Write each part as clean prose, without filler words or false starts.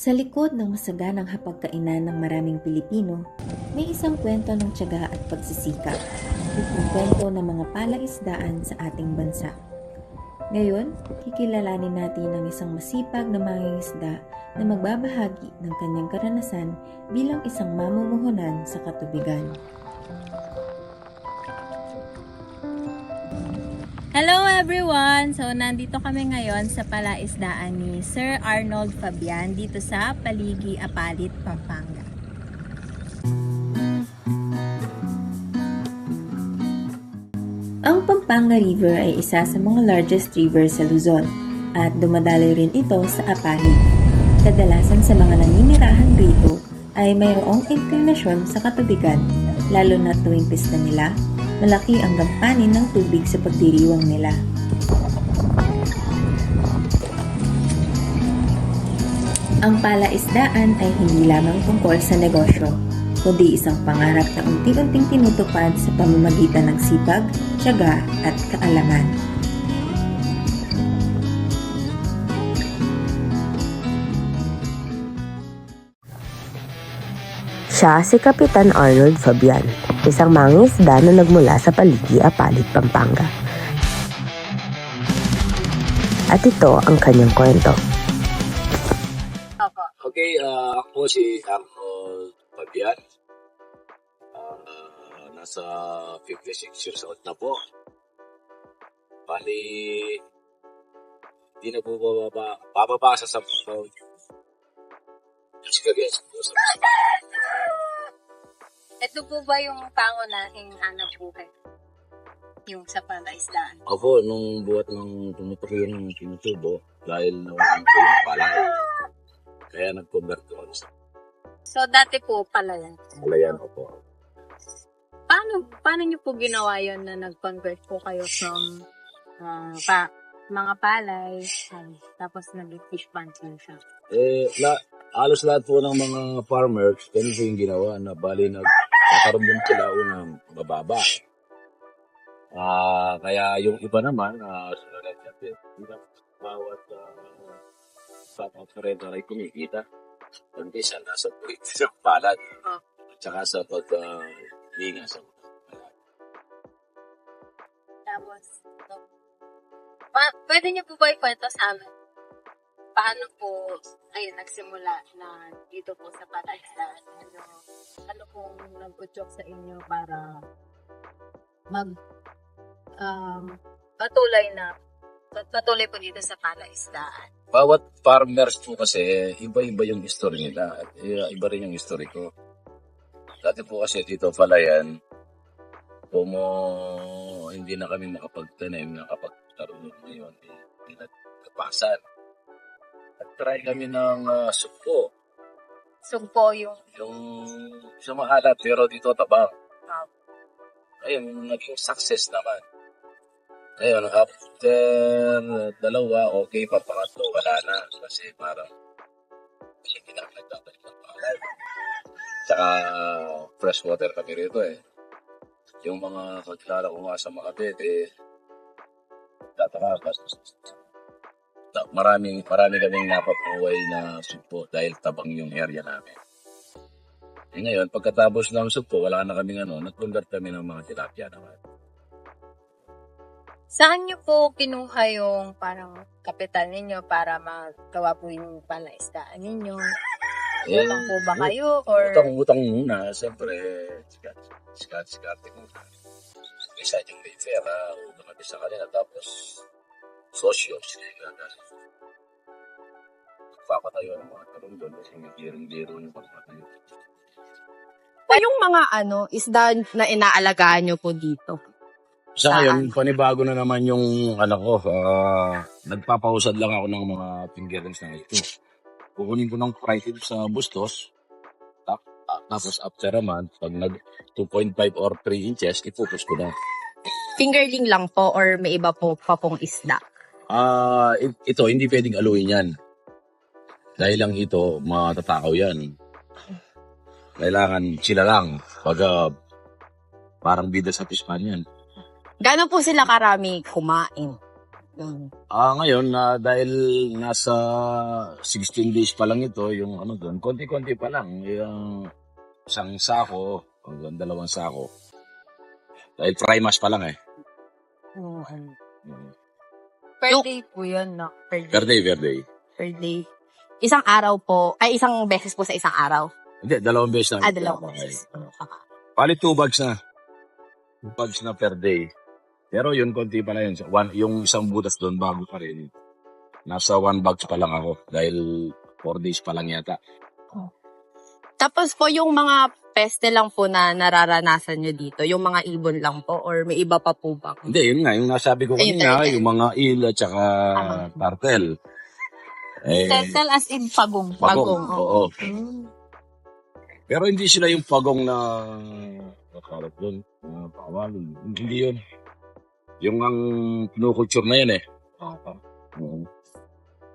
Sa likod ng masaganang hapagkainan ng maraming Pilipino, may isang kwento ng tiyaga at pagsisikap. Ang kwento ng mga palaisdaan sa ating bansa. Ngayon, kikilalanin natin ang isang masipag na mangingisda na magbabahagi ng kanyang karanasan bilang isang mamumuhunan sa katubigan. Hello everyone! So, nandito kami ngayon sa palaisdaan ni Sir Arnold Fabian dito sa Paligi, Apalit, Pampanga. Ang Pampanga River ay isa sa mga largest river sa Luzon at dumadaloy rin ito sa Apalit. Kadalasan sa mga naninirahan rito ay mayroong inklinasyon sa katubigan, lalo na tuwing pista nila. Malaki ang gampanin ng tubig sa pagdiriwang nila. Ang palaisdaan ay hindi lamang tungkol sa negosyo, kundi isang pangarap na unti-unting tinutupad sa pamamagitan ng sipag, tiyaga at kaalaman. Siya si Kapitan Arnold Fabian, isang mangingisda na nagmula sa Paligi, Apalit, Pampanga. At ito ang kanyang kwento. Okay, ako si Arnold Fabian. Nasa 56 years old na po. Bali, hindi na po bababa sa 10 taon. Ito po ba yung pangunahing hanap buhay? Yung sa palaisdaan? Ako, nung buhat ng tumutuloy ng tinutubo, dahil nawalan ko yung palay. Kaya nag-convert ko sa So, dati po pala yan. malayan ko po. Paano nyo po ginawa yun na nag-convert po kayo from mga palay, tapos nag-fish pond siya? Halos lahat po ng mga farmers, ganun po yung ginawa na bali nagkakaroon din sila unang mababa. Kaya yung iba naman, bawat stock operator ay kumikita. Kundi siya nasa sa palad. At saka sa pag-linga sa palad. Tapos, pwede niyo po ba ikwento sa amin? Paano po, nagsimula na dito po sa palaisdaan? Ano pong nag-udyok sa inyo para patuloy po dito sa palaisdaan? Bawat farmers po kasi, iba-iba yung history nila. At iba rin yung history ko. Dati po kasi dito palayan, hindi na kami makapagtanim, nakapagtaroon ngayon, hindi nagkapasan. At try kami ng sugpo. Sugpo yung Sa maalat, pero dito tabang. Ayun, naging success naman. Ayun, after dalawa, okay, papangatlo, wala na. Kasi parang hindi na kami nagtatanim ng maalat. Tsaka fresh water kami rito eh. Yung mga kakilala ko nga sa Makabit tatakakas. Marami kaming napapahuway na sugpo dahil tabang yung area namin. Ngayon, pagkatapos ng sugpo, wala na kaming nag-convert kami ng mga tilapia naman. Saan niyo po kinuha yung parang kapital ninyo para magawa po yung palaisdaan ninyo? Utang po ba kayo? Or Utang muna, siyempre, sikat muna. Isa yung may pera, utang kami sa kanila, tapos sosyo, sila nagpapatayo ng mga talong doon kasi may dirong-diro yung pagpatayo. Yung mga isda na inaalagaan nyo po dito? Sa ngayon, panibago na naman yung anak ko. Nagpapahusad lang ako ng mga fingerings na ito. Kukunin ko ng price sa bustos. Tapos after a month, pag nag 2.5 or 3 inches, ipupus ko na. Fingerling lang po or may iba po pa pong isda? Ito, hindi pwedeng aluin yan. Dahil lang ito, matatakaw yan. Kailangan sila lang. Pag parang bida sa pispan yan. Gano'n po sila karami kumain? Ngayon, dahil nasa 16 days pa lang ito, yung ano doon, konti-konti pa lang. Yung isang sako, hanggang 2 sako. Dahil primas pa lang eh. Per day po yun, no? Per Per day, per day. Per day. Isang araw po, ay isang beses po sa isang araw. Hindi, 2 beses na. Dalawang beses. Palit 2 bags na. 2 bags na per day. Pero yun, konti pa na yun. Yung isang butas doon, bago pa rin. Nasa 1 bags pa lang ako. Dahil 4 days pa lang yata. Tapos po yung mga peste lang po na nararanasan nyo dito, yung mga ibon lang po, or may iba pa po ba? Hindi, yun nga. Yung nasabi ko Ayun kanina, talaga. yung mga eel at saka tartel. Turtle as in pagong. Pagong. Oo. Mm. Pero hindi sila yung pagong na nakalat doon. Pawalin. Hindi yun. Yung ang kinukulture na yan eh. Oo.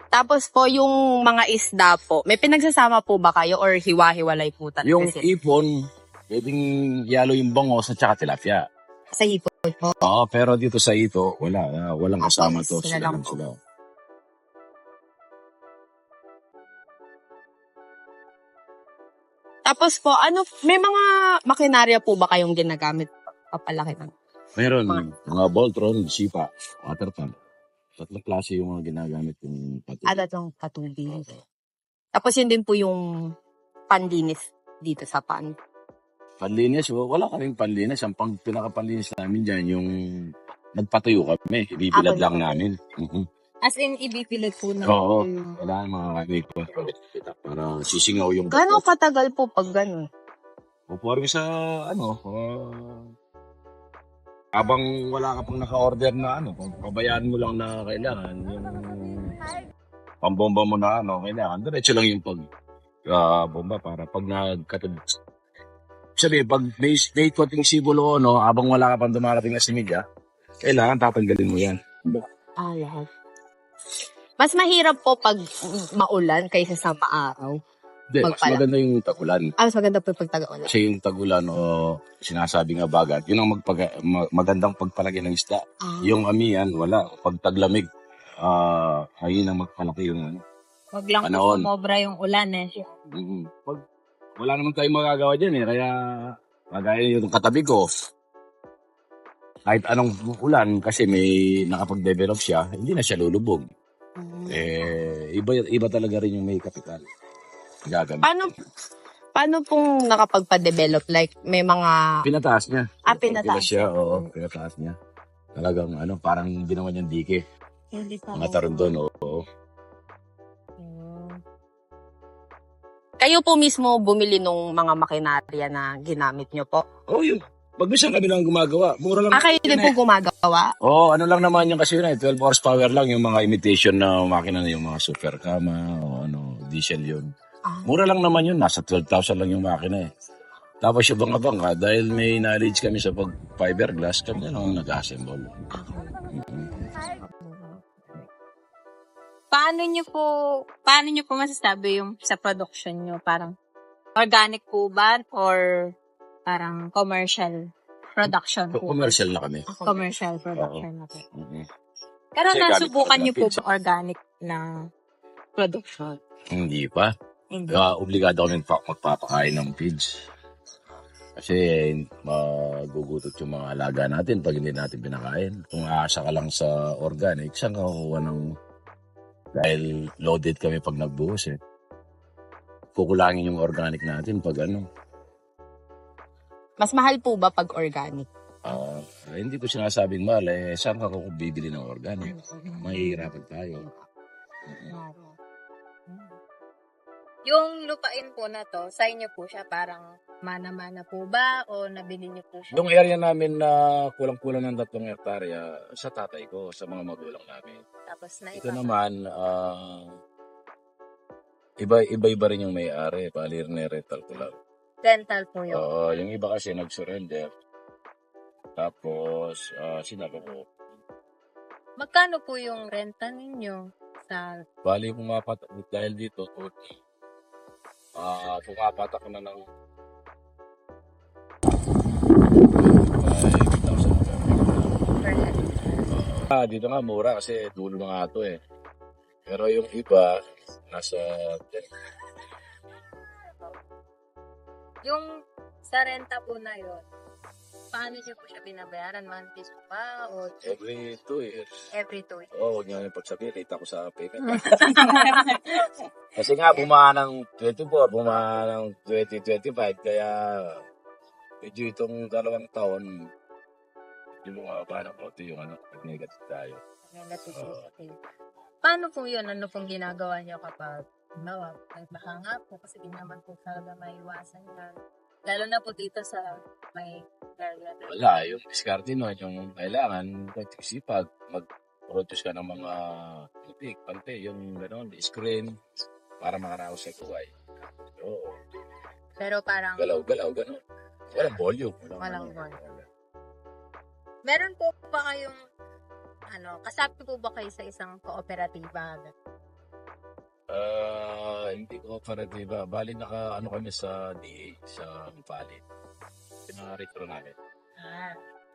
Tapos po yung mga isda po, may pinagsasama po ba kayo or hiwa-hiwalay po talaga Yung sila? ipon, pwedeng yalo yung bangos at saka tilapia. Sa hipon po? Oo, pero dito sa ito, wala. Walang kasama to. Sila lang po. Sila. Tapos po, may mga makinarya po ba kayong ginagamit papalaki ng? Meron, mga Voltron, Sipa, water pump. 3 klase yung mga ginagamit yung patuloy. At itong patubig. Tapos yun din po yung pandinis dito sa pan. Panlinis, wala kaming panlinis. Ang pinaka-panlinis namin dyan, yung nagpatuyo kami. Ibibilad lang namin. As in, ibipilit po na. Oo. Wala mga kamig ko. Para sisingaw yung... Gano'ng katagal po pag gano'n? Upo rin sa, habang wala ka pang naka-order na pabayaan mo lang na kailangan, yung pambomba mo na kailangan, diretso lang yung bomba para pag nagkatulog. Sabi, pag may konting sibulo, habang wala ka pang dumarating na si media, kailangan tatanggalin mo yan. Lahat. Mas mahirap po pag maulan kaysa sa maaraw. Hindi, mas Pagpala. maganda yung tagulan. Mas maganda po pag taga-ulan. Kasi yung tagulan sinasabi nga bagat, yun ang magandang pagpalagay ng isda. Yung amihan, wala. Pag taglamig, ayun ang magpalaki yung Wag lang Panahon. po sumobra yung ulan eh. Pag wala naman tayong magagawa dyan kaya kagaya yung katabi ko, kahit anong ulan kasi may nakapag-develop siya, hindi na siya lulubog. Iba talaga rin yung may kapital. Gagamit. Paano pong nakapagpa-develop? Like, may mga... Pinataas niya. Pinataas. Siya, oo, pinataas niya. Talagang parang ginawa niyang dike. Hindi pa. Mga taron doon, oo. Kayo po mismo bumili nung mga makinarya na ginamit nyo po? Oo, yun. Pag-minsan kami lang gumagawa. Mura lang. Kayo din po gumagawa? Oo, ano lang naman yung kasi yun 12 horsepower lang yung mga imitation na makina na yung mga super kama o diesel yun. Mura lang naman yun, nasa 12,000 lang yung makina eh. Tapos yung banga-banga, dahil may knowledge kami sa fiberglass, kami na nag-assemble. Paano nyo po masasabi yung sa production nyo? Parang organic po ba or parang commercial production po? Commercial na kami. Commercial production na po. Mhm. Pero Kasi nasubukan gamit nyo pa po ng ba organic na production? Hindi pa. Hindi. Kaya obligado kami magpapakain ng feeds. Kasi magugutot yung mga alaga natin pag hindi natin pinakain. Kung aasa ka lang sa organic, saan ka kukuha ng... Dahil loaded kami pag nagbuhos eh. Kukulangin yung organic natin pag Mas mahal po ba pag organic? Hindi ko sinasabing mahal saan ka kung bibili ng organic? Mahihirapan tayo. Yung lupain po na to, sa inyo po siya parang mana-mana po ba o nabili niyo po siya? Yung area namin na kulang-kulang ng 3 hektarya sa tatay ko, sa mga magulang namin. Tapos na Ito naman, iba-iba rin yung may-ari. Palir na rental ko lang. dental po yun. Yung iba kasi nag-surrender. Tapos, sinabi ko, Magkano po yung renta ninyo sa bali pumapatak dahil dito, pumapatak ko na ng 5,000 per head? Dito nga mura kasi dulo na nga ito eh. Pero yung iba, nasa Yung sa renta po na yun, paano niyo po siya binabayaran? Monthly po ba? O every 2 years. every 2 years? Oo, huwag niyo yung pagsabihin, kita ko sa payment. Kasi nga, bumaha ng 24, bumaha ng 2025, kaya medyo itong 2 taon, yung bumaba ng konti yung negative tayo. Negative Oo. risk. Paano po yun? Ano pong ginagawa niyo kapag baka nga po kasi di naman po talaga maiwasan yan. Lalo na po dito sa may area. Wala, yung diskarte nun, yung kailangan, sipag, mag-produce ka ng mga itik, pante, yung gano'n, screen, para makaraos sa kuway. Oo, Pero parang galaw-galaw, gano'n. Walang volume. Walang volume. meron po ba kayong kasapi po ba kayo sa isang kooperatiba? Hindi ko operatiba. Bali, kami sa DA, sa Palit. Pinaretro namin.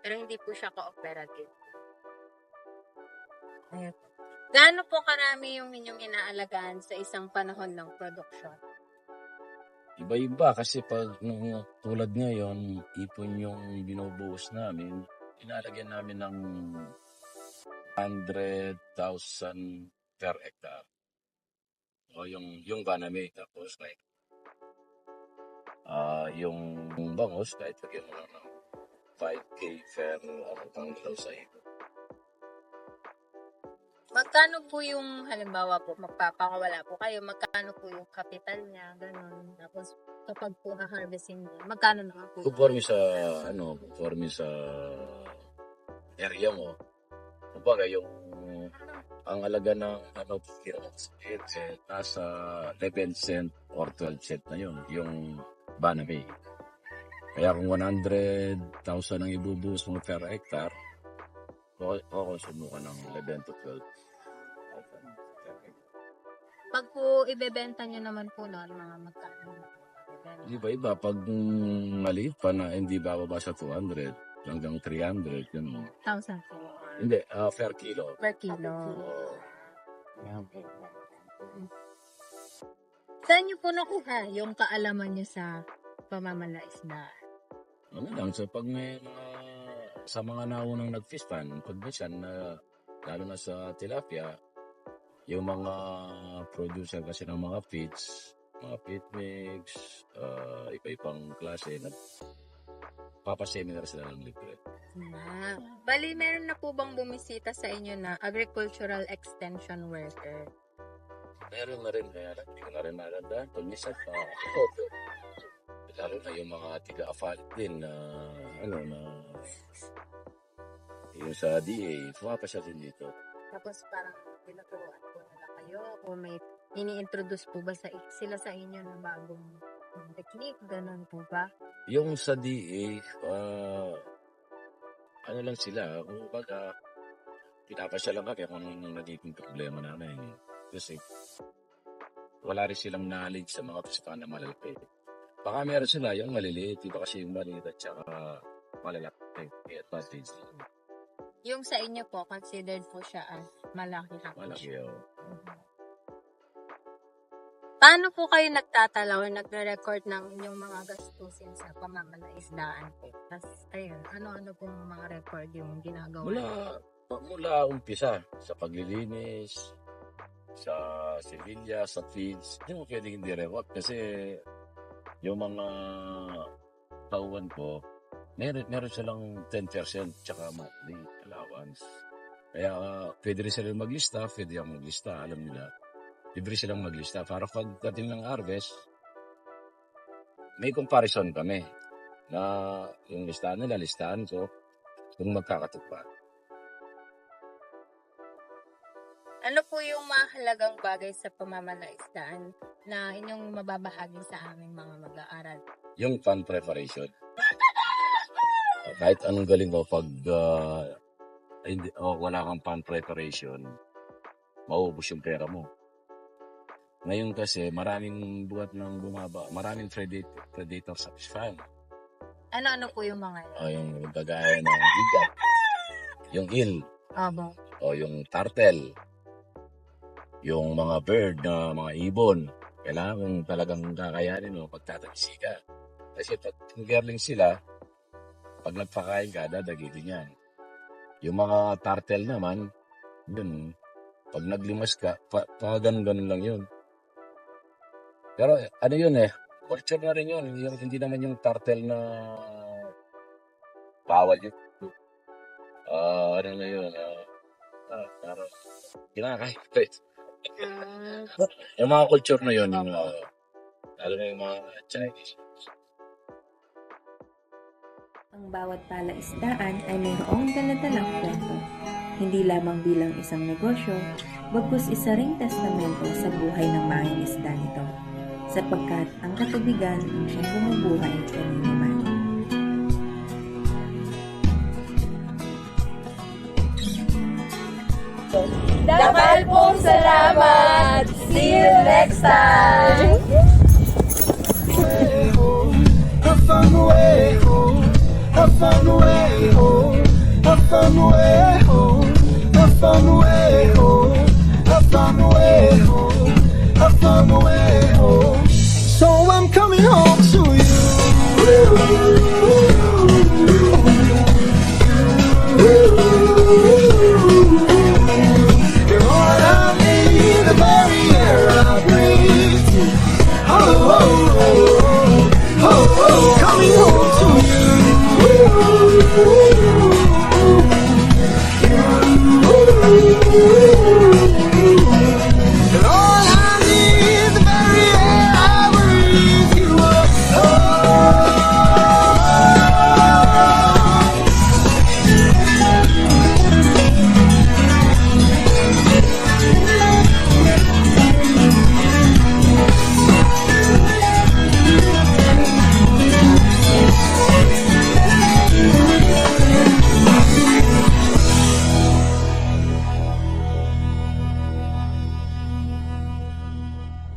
Pero hindi po siya cooperative. Ayun. Gaano po karami yung inyong inaalagaan sa isang panahon ng production? Iba-iba kasi pag tulad ngayon, ipon yung binubuhos namin, inalagyan namin ng 100,000 per hectare. O yung baname, tapos like, yung bangos, kahit lagyan mo lang ng 5K per pang sa ito. Magkano po yung, halimbawa po, magpapakawala po kayo, magkano po yung capital niya, gano'n. Tapos, kapag po ha-harvesting niya, magkano naman po? Conforme sa area mo. Kumbaga, ang alaga ng nasa 11 cent or 12 cent na yun, yung baname. Kaya kung 100,000 ang ibubuhos mo per hectare, kukonsumo ka ng 11 to 12. Pag po ibebenta niyo naman po noon, mga magkano? Iba-iba. Pag maliit pa na hindi bababa sa 200 hanggang 300, yun. 1,000 po. Hindi, per kilo. Per kilo. Oo. Saan niyo po nakuha yung kaalaman niyo sa pamamalaisdaan? Ano lang, so pag may sa mga naunang nag-fish pan, pag minsan, lalo na sa tilapia, yung mga producer kasi ng mga feeds, mga feed mix, iba-ibang klase, papaseminar sila ng libre. Bali, meron na po bang bumisita sa inyo na agricultural extension worker? Meron na rin, kaya hindi ko na rin nalandaan. Pag minsan pa, lalo na yung mga tiga-afalit din na, yung sa DA, pumapasya din dito. Tapos parang tinuturuan po nila kayo o may ini-introduce po ba sila sa inyo ng bagong technique? Ganon po ba? Yung sa DA, lang sila, kung baga, pinapasya lang kami kung anong nagiging problema namin. Kasi, wala rin silang knowledge sa mga pisukan na malalaki. Baka meron sila yung maliliit, iba kasi yung maliit at saka malalaki. May advantage. Yung sa inyo po, considered po siya as malaki na po Malaki, siya. oh. Paano po kayo nagtatalaw, nagre-record ng inyong mga gastusin sa pamamalaisdaan po? Tapos, ayun, ano-ano pong mga record yung ginagawa? Mula umpisa, sa paglilinis, sa Sevilla, sa feeds, hindi mo pwedeng hindi record kasi yung mga tauhan ko, meron silang 10% tsaka monthly allowance. Kaya pwede rin silang maglista, pwede yung maglista, alam nila. Libre silang maglista para pagdating ng harvest, may comparison kami na yung listahan nila, listahan ko, kung magkakatugma. Ano po yung mahalagang bagay sa pamamalaisdaan na inyong mababahagi sa aming mga mag-aaral? Yung pan preparation. Kahit anong galing mo pag wala kang pan preparation, mauubos yung pera mo. Ngayon kasi maraming maraming predator sa fish farm. Ano-ano po yung mga yun? Yung gagaya ng igat, yung eel, Abo. O yung turtle, yung mga bird na mga ibon, kailangan kung talagang kakayanin mo pagtatagsi ka. Kasi pag girling sila, pag nagpakain ka, dadagilin yan. Yung mga turtle naman, yun, pag naglimas ka, ganun lang yun. Pero ano yun culture na rin yun. Yung, hindi naman yung turtle na bawal yun. Ano na yun, parang kinakain. Yung mga culture na yun, yung, lalo na yung mga Chinese. Ang bawat palaisdaan ay mayroong daladalang kwento. Hindi lamang bilang isang negosyo, bagkus isa ring testamento sa buhay ng mangingisda nito. Sapagkat ang katubigan ang siyang bumubuhay kanino man. Dapat pong salamat! See you next time! I found a way home. I found a way home. I found a way home. I found a way home. I found a way